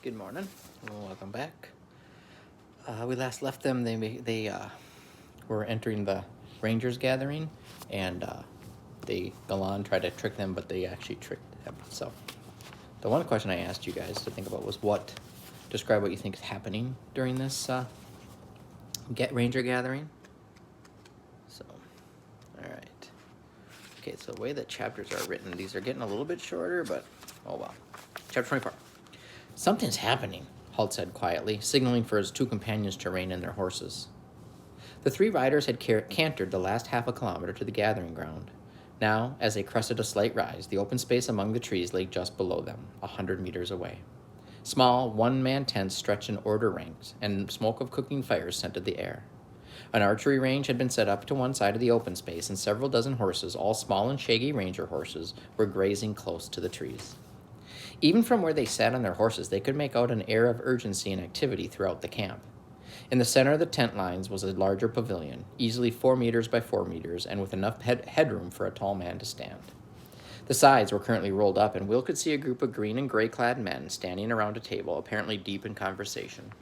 Good morning. Welcome back. We last left them. They were entering the Rangers gathering, and Galan tried to trick them, but they actually tricked them. So, the one question I asked you guys to think about was describe what you think is happening during this Ranger gathering. So, all right. Okay, so the way that chapters are written, these are getting a little bit shorter, but oh well. Chapter 24. Something's happening, Halt said quietly, signaling for his two companions to rein in their horses. The three riders had cantered the last half a kilometer to the gathering ground. Now, as they crested a slight rise, the open space among the trees lay just below them, 100 meters away. Small, one-man tents stretched in order ranks, and smoke of cooking fires scented the air. An archery range had been set up to one side of the open space, and several dozen horses, all small and shaggy ranger horses, were grazing close to the trees. Even from where they sat on their horses, they could make out an air of urgency and activity throughout the camp. In the center of the tent lines was a larger pavilion, easily 4 meters by 4 meters, and with enough headroom for a tall man to stand. The sides were currently rolled up, and Will could see a group of green and gray-clad men standing around a table, apparently deep in conversation.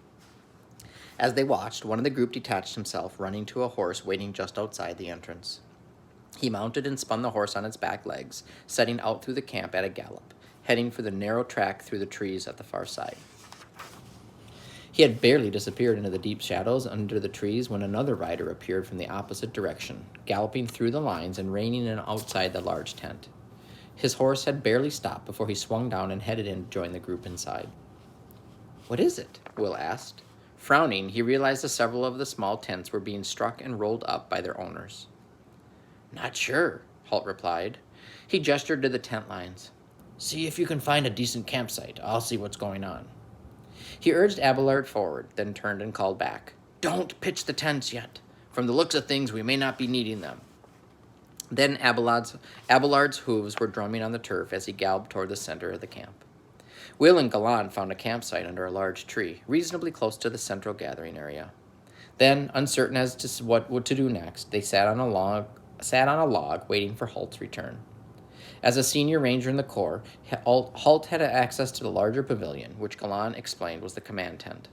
As they watched, one of the group detached himself, running to a horse waiting just outside the entrance. He mounted and spun the horse on its back legs, setting out through the camp at a gallop, heading for the narrow track through the trees at the far side. He had barely disappeared into the deep shadows under the trees when another rider appeared from the opposite direction, galloping through the lines and reining in outside the large tent. His horse had barely stopped before he swung down and headed in to join the group inside. "What is it?" Will asked. Frowning, he realized that several of the small tents were being struck and rolled up by their owners. "Not sure," Halt replied. He gestured to the tent lines. "See if you can find a decent campsite. I'll see what's going on." He urged Abelard forward, then turned and called back. "Don't pitch the tents yet. From the looks of things, we may not be needing them." Then Abelard's hooves were drumming on the turf as he galloped toward the center of the camp. Will and Galan found a campsite under a large tree, reasonably close to the central gathering area. Then, uncertain as to what to do next, they sat on a log waiting for Halt's return. As a senior ranger in the Corps, Halt had access to the larger pavilion, which Galan explained was the command tent.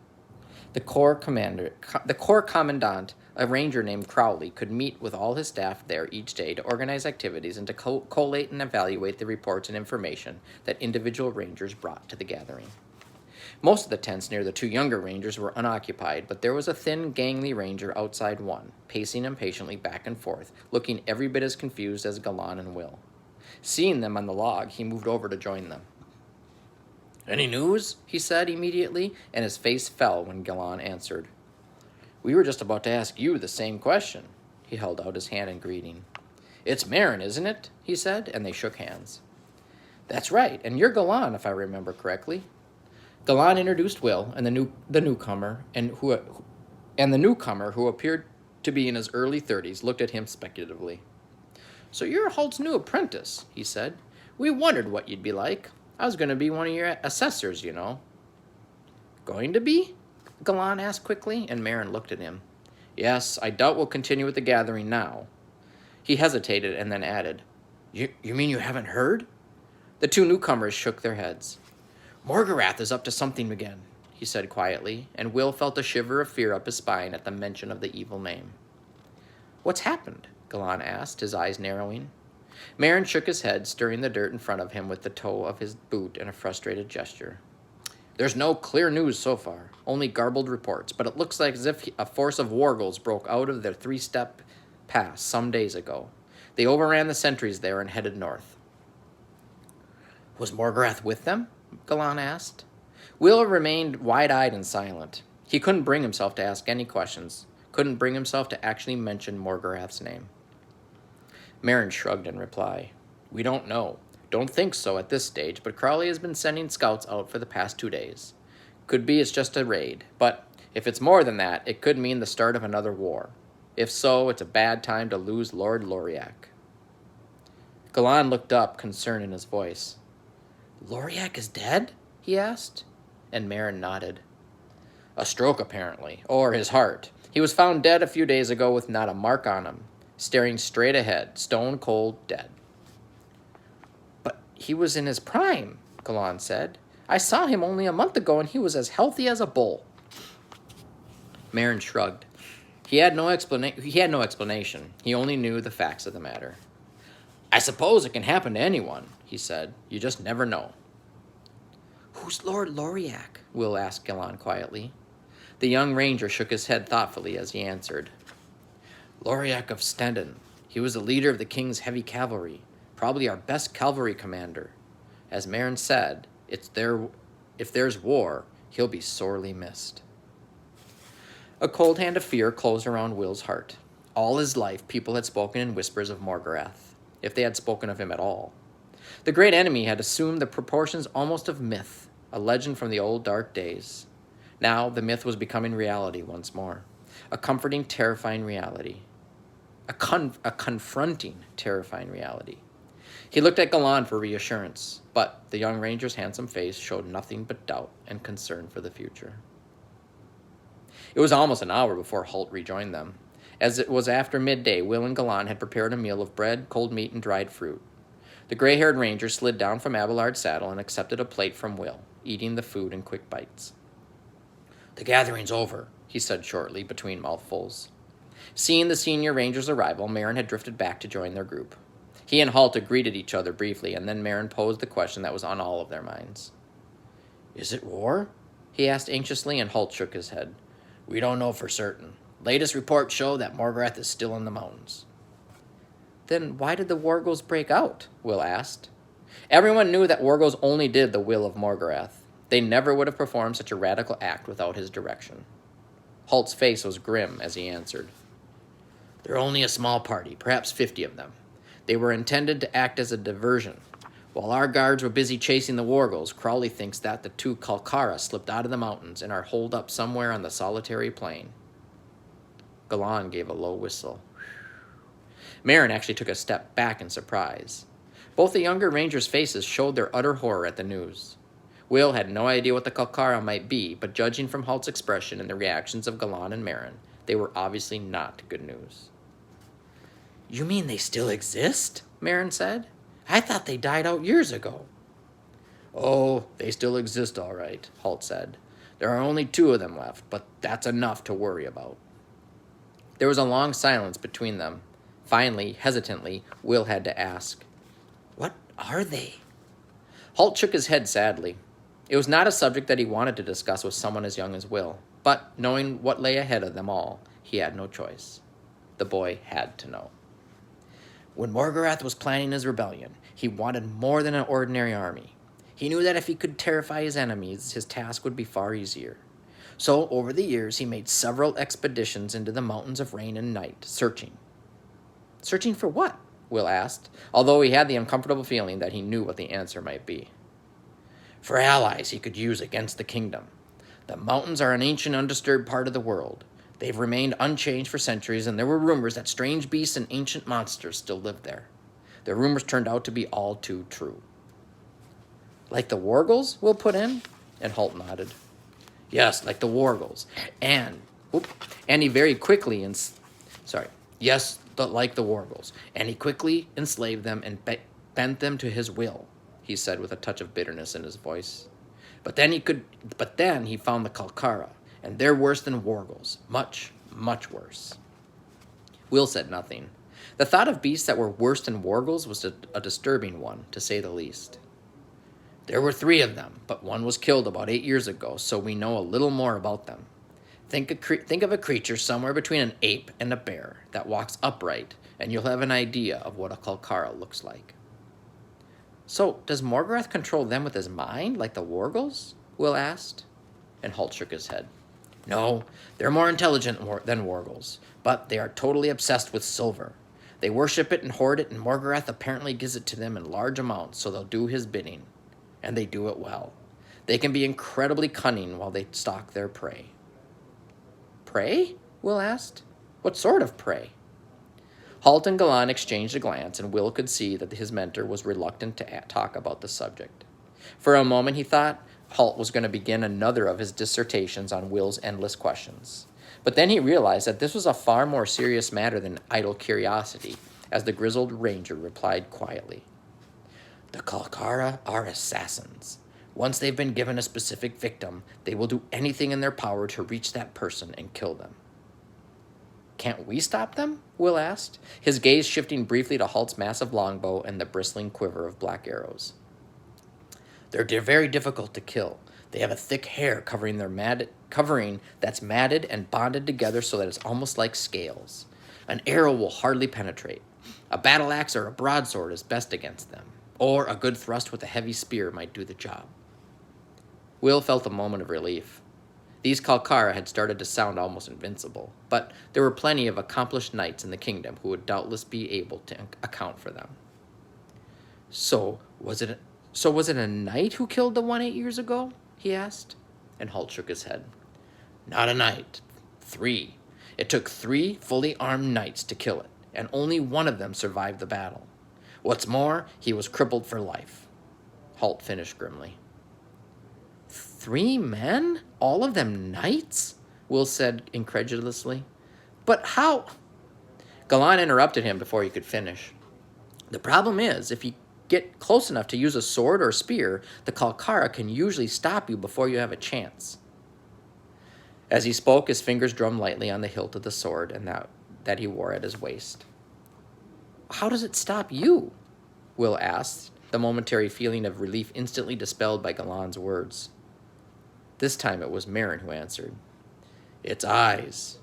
The Corps commandant, a ranger named Crowley, could meet with all his staff there each day to organize activities and to collate and evaluate the reports and information that individual rangers brought to the gathering. Most of the tents near the two younger rangers were unoccupied, but there was a thin, gangly ranger outside one, pacing impatiently back and forth, looking every bit as confused as Galan and Will. Seeing them on the log, he moved over to join them. "Any news?" he said immediately, and his face fell when Galan answered. "We were just about to ask you the same question." He held out his hand in greeting. "It's Marin, isn't it?" he said, and they shook hands. "That's right, and you're Galan, if I remember correctly." Galan introduced Will and the newcomer, and the newcomer, who appeared to be in his early 30s, looked at him speculatively. "So you're Halt's new apprentice," he said. "We wondered what you'd be like. I was going to be one of your assessors, you know." "Going to be?" Galan asked quickly, and Marin looked at him. "Yes, I doubt we'll continue with the gathering now." He hesitated and then added, You mean you haven't heard?" The two newcomers shook their heads. "Morgarath is up to something again," he said quietly, and Will felt a shiver of fear up his spine at the mention of the evil name. "What's happened?" Galan asked, his eyes narrowing. Marin shook his head, stirring the dirt in front of him with the toe of his boot in a frustrated gesture. "There's no clear news so far, only garbled reports, but it looks like as if a force of wargals broke out of their three-step pass some days ago. They overran the sentries there and headed north." "Was Morgarath with them?" Galan asked. Will remained wide-eyed and silent. He couldn't bring himself to ask any questions, couldn't bring himself to actually mention Morgarath's name. Marin shrugged in reply. "We don't know. Don't think so at this stage, but Crowley has been sending scouts out for the past 2 days. Could be it's just a raid, but if it's more than that, it could mean the start of another war. If so, it's a bad time to lose Lord Loriak." Galan looked up, concern in his voice. "Loriak is dead?" he asked, and Marin nodded. "A stroke, apparently, or his heart. He was found dead a few days ago with not a mark on him, staring straight ahead, stone-cold dead." "But he was in his prime," Galan said. I saw him only a month ago, and he was as healthy as a bull. Marin shrugged. He had no explanation. He only knew the facts of the matter. I suppose it can happen to anyone, he said. You just never know. Who's Lord Loriac? Will asked Galan quietly. The young ranger shook his head thoughtfully as he answered. Loriac of Stendon. He was the leader of the king's heavy cavalry, probably our best cavalry commander. As Marin said, if there's war, he'll be sorely missed. A cold hand of fear closed around Will's heart. All his life, people had spoken in whispers of Morgarath, if they had spoken of him at all. The great enemy had assumed the proportions almost of myth, a legend from the old dark days. Now the myth was becoming reality once more, a comforting, terrifying reality. A confronting, terrifying reality. He looked at Galan for reassurance, but the young ranger's handsome face showed nothing but doubt and concern for the future. It was almost an hour before Holt rejoined them. As it was after midday, Will and Galan had prepared a meal of bread, cold meat, and dried fruit. The gray-haired ranger slid down from Abelard's saddle and accepted a plate from Will, eating the food in quick bites. The gathering's over, he said shortly, between mouthfuls. Seeing the senior ranger's arrival, Marin had drifted back to join their group. He and Holt had greeted each other briefly, and then Marin posed the question that was on all of their minds. Is it war? He asked anxiously, and Holt shook his head. We don't know for certain. Latest reports show that Morgarath is still in the mountains. Then why did the Wargos break out? Will asked. Everyone knew that Wargos only did the will of Morgarath. They never would have performed such a radical act without his direction. Holt's face was grim as he answered. They're only a small party, perhaps 50 of them. They were intended to act as a diversion. While our guards were busy chasing the Wargos, Crowley thinks that the two Kalkara slipped out of the mountains and are holed up somewhere on the solitary plain. Galan gave a low whistle. Marin actually took a step back in surprise. Both the younger rangers' faces showed their utter horror at the news. Will had no idea what the Kalkara might be, but judging from Halt's expression and the reactions of Galan and Marin, they were obviously not good news. You mean they still exist? Marin said. I thought they died out years ago. Oh, they still exist all right, Halt said. There are only 2 of them left, but that's enough to worry about. There was a long silence between them. Finally, hesitantly, Will had to ask, What are they? Halt shook his head sadly. It was not a subject that he wanted to discuss with someone as young as Will, but knowing what lay ahead of them all, he had no choice. The boy had to know. When Morgarath was planning his rebellion, he wanted more than an ordinary army. He knew that if he could terrify his enemies, his task would be far easier. So, over the years, he made several expeditions into the mountains of rain and night, searching. Searching for what? Will asked, although he had the uncomfortable feeling that he knew what the answer might be. For allies he could use against the kingdom. The mountains are an ancient, undisturbed part of the world. They've remained unchanged for centuries, and there were rumors that strange beasts and ancient monsters still lived there. The rumors turned out to be all too true. Like the Wargles, Will put in, and Halt nodded. Yes, like the Wargles. And he very quickly, like the Wargles. And he quickly enslaved them and bent them to his will, he said with a touch of bitterness in his voice. But then he found the Kalkara, and they're worse than Wargles. Much, much worse. Will said nothing. The thought of beasts that were worse than Wargles was a disturbing one, to say the least. There were 3 of them, but one was killed about 8 years ago, so we know a little more about them. Think of a creature somewhere between an ape and a bear that walks upright, and you'll have an idea of what a Kalkara looks like. So, does Morgarath control them with his mind, like the Wargles? Will asked, and Halt shook his head. No, they're more intelligent than Wargles, but they are totally obsessed with silver. They worship it and hoard it, and Morgarath apparently gives it to them in large amounts, so they'll do his bidding. And they do it well. They can be incredibly cunning while they stalk their prey. Prey? Will asked. What sort of prey? Halt and Galan exchanged a glance, and Will could see that his mentor was reluctant to talk about the subject. For a moment he thought Halt was going to begin another of his dissertations on Will's endless questions. But then he realized that this was a far more serious matter than idle curiosity, as the grizzled ranger replied quietly. The Kalkara are assassins. Once they've been given a specific victim, they will do anything in their power to reach that person and kill them. Can't we stop them? Will asked, his gaze shifting briefly to Halt's massive longbow and the bristling quiver of black arrows. They're very difficult to kill. They have a thick hair covering that's matted and bonded together so that it's almost like scales. An arrow will hardly penetrate. A battle axe or a broadsword is best against them, or a good thrust with a heavy spear might do the job. Will felt a moment of relief. These Kalkara had started to sound almost invincible, but there were plenty of accomplished knights in the kingdom who would doubtless be able to account for them. So was it a knight who killed the one 8 years ago? He asked, and Halt shook his head. Not a knight. 3. It took 3 fully armed knights to kill it, and only one of them survived the battle. What's more, he was crippled for life. Halt finished grimly. 3 men? All of them knights? Will said incredulously. But how? Galan interrupted him before he could finish. The problem is, if you get close enough to use a sword or a spear, the Kalkara can usually stop you before you have a chance. As he spoke, his fingers drummed lightly on the hilt of the sword and that he wore at his waist. How does it stop you? Will asked, the momentary feeling of relief instantly dispelled by Galan's words. This time it was Marin who answered. Its eyes,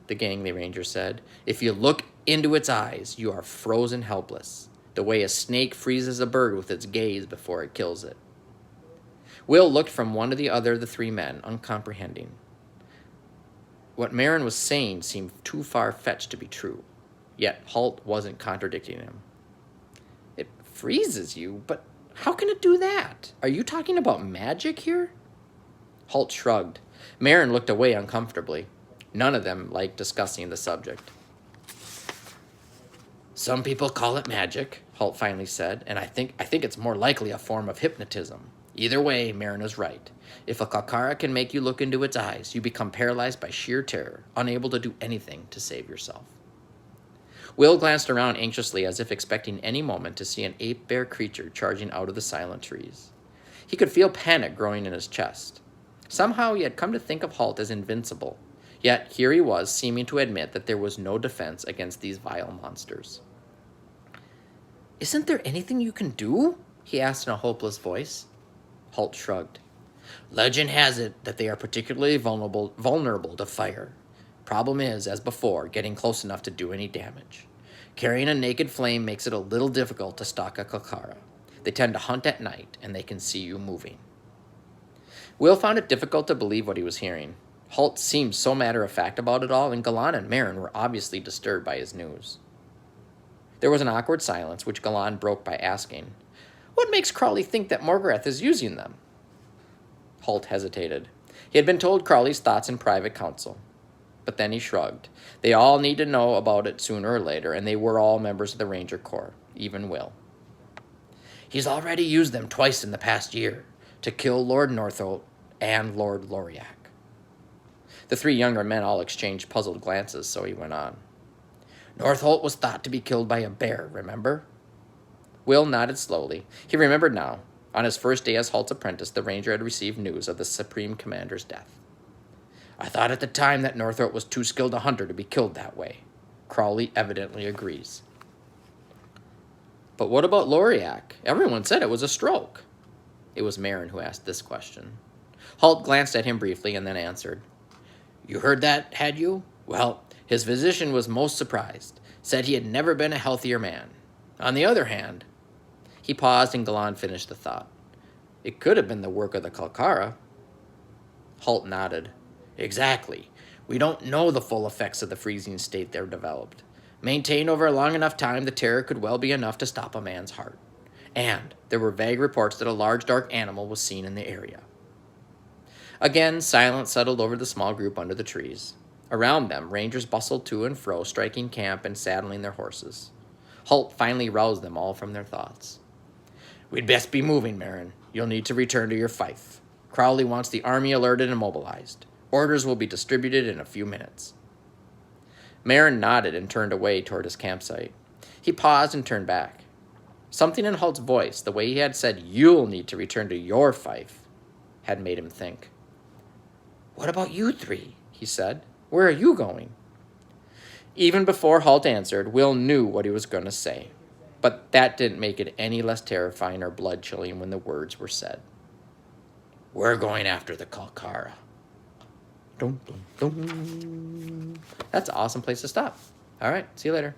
the gangly ranger said. If you look into its eyes, you are frozen helpless, the way a snake freezes a bird with its gaze before it kills it. Will looked from one to the other of the 3 men, uncomprehending. What Marin was saying seemed too far-fetched to be true, yet Halt wasn't contradicting him. It freezes you, but how can it do that? Are you talking about magic here? Halt shrugged. Marin looked away uncomfortably. None of them liked discussing the subject. Some people call it magic, Halt finally said, and I think it's more likely a form of hypnotism. Either way, Marin is right. If a Kalkara can make you look into its eyes, you become paralyzed by sheer terror, unable to do anything to save yourself. Will glanced around anxiously as if expecting any moment to see an ape-bear creature charging out of the silent trees. He could feel panic growing in his chest. Somehow he had come to think of Halt as invincible, yet here he was seeming to admit that there was no defense against these vile monsters. Isn't there anything you can do? He asked in a hopeless voice. Halt shrugged. Legend has it that they are particularly vulnerable to fire. Problem is, as before, getting close enough to do any damage. Carrying a naked flame makes it a little difficult to stalk a Kalkara. They tend to hunt at night, and they can see you moving. Will found it difficult to believe what he was hearing. Halt seemed so matter-of-fact about it all, and Galan and Marin were obviously disturbed by his news. There was an awkward silence, which Galan broke by asking, What makes Crowley think that Morgareth is using them? Halt hesitated. He had been told Crowley's thoughts in private council. But then he shrugged. They all need to know about it sooner or later, and they were all members of the Ranger Corps, even Will. He's already used them twice in the past year, to kill Lord Northolt and Lord Loriak. The 3 younger men all exchanged puzzled glances, so he went on. Northolt was thought to be killed by a bear, remember? Will nodded slowly. He remembered now. On his first day as Halt's apprentice, the ranger had received news of the Supreme Commander's death. I thought at the time that Northolt was too skilled a hunter to be killed that way. Crowley evidently agrees. But what about Loriak? Everyone said it was a stroke. It was Marin who asked this question. Halt glanced at him briefly and then answered. You heard that, had you? Well, his physician was most surprised, said he had never been a healthier man. On the other hand, he paused and Galan finished the thought. It could have been the work of the Kalkara. Halt nodded. Exactly. We don't know the full effects of the freezing state they're developed. Maintained over a long enough time, the terror could well be enough to stop a man's heart. And there were vague reports that a large dark animal was seen in the area. Again, silence settled over the small group under the trees. Around them, rangers bustled to and fro, striking camp and saddling their horses. Halt finally roused them all from their thoughts. We'd best be moving, Marin. You'll need to return to your fief. Crowley wants the army alerted and mobilized. Orders will be distributed in a few minutes. Marin nodded and turned away toward his campsite. He paused and turned back. Something in Halt's voice, the way he had said, "You'll need to return to your fief," had made him think. "What about you three?" he said. "Where are you going?" Even before Halt answered, Will knew what he was going to say. But that didn't make it any less terrifying or blood-chilling when the words were said. "We're going after the Kalkara." Dun, dun, dun. That's an awesome place to stop. All right, see you later.